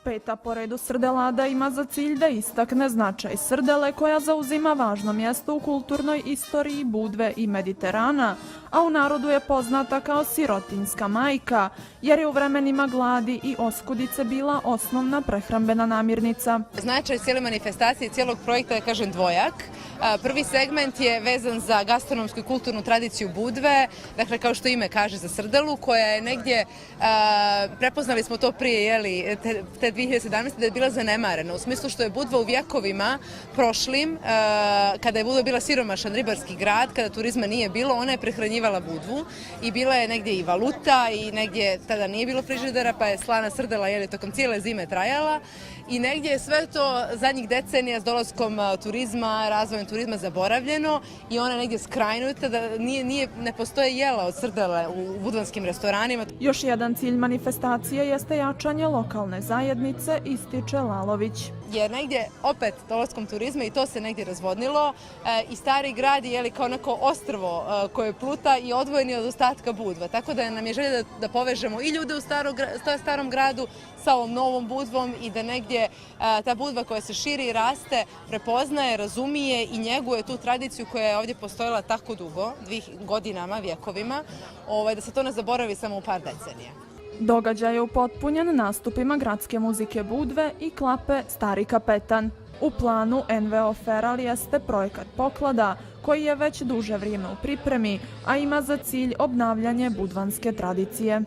Peta po redu srdelada ima za cilj da istakne značaj srdele koja zauzima važno mjesto u kulturnoj istoriji Budve i Mediterana, a u narodu je poznata kao sirotinjska majka, jer je u vremenima gladi i oskudice bila osnovna prehrambena namirnica. Značaj cijele manifestacije i cijelog projekta je, kažem, dvojak. Prvi segment je vezan za gastronomsku i kulturnu tradiciju Budve, dakle, kao što ime kaže, za srdelu, koja je negdje, prepoznali smo to prije, te 2017. da je bila zanemarena, u smislu što je Budva u vjekovima prošlim, kada je Budva bila siromašan ribarski grad, kada turizma nije bilo, ona je prehranjivala Budvu i bila je negdje i valuta i negdje tada nije bilo frižidera, pa je slana srdela tokom cijele zime trajala i negdje je sve to zadnjih decenija s dolaskom turizma, razvojem turizma zaboravljeno i ona je negdje skrajnuta, da ne postoje jela od srdele u budvanskim restoranima. Još jedan cilj manifestacije jeste jačanje lokalne zajednice, ističe Lalović. Jer negdje opet dolaskom turizma i to se negdje razvodnilo i stari grad je kao neko ostrvo koje pluta i odvojeni od ostatka Budva. Tako da nam je želja da povežemo i ljude u starom gradu sa ovom novom Budvom i da negdje ta Budva koja se širi i raste prepoznaje, razumije i njeguje tu tradiciju koja je ovdje postojala tako dugo, godinama, vjekovima, da se to ne zaboravi samo u par decenija. Događaj je upotpunjen nastupima gradske muzike Budve i klape Stari kapetan. U planu NVO Feral jeste projekat poklada koji je već duže vrijeme u pripremi, a ima za cilj obnavljanje budvanske tradicije.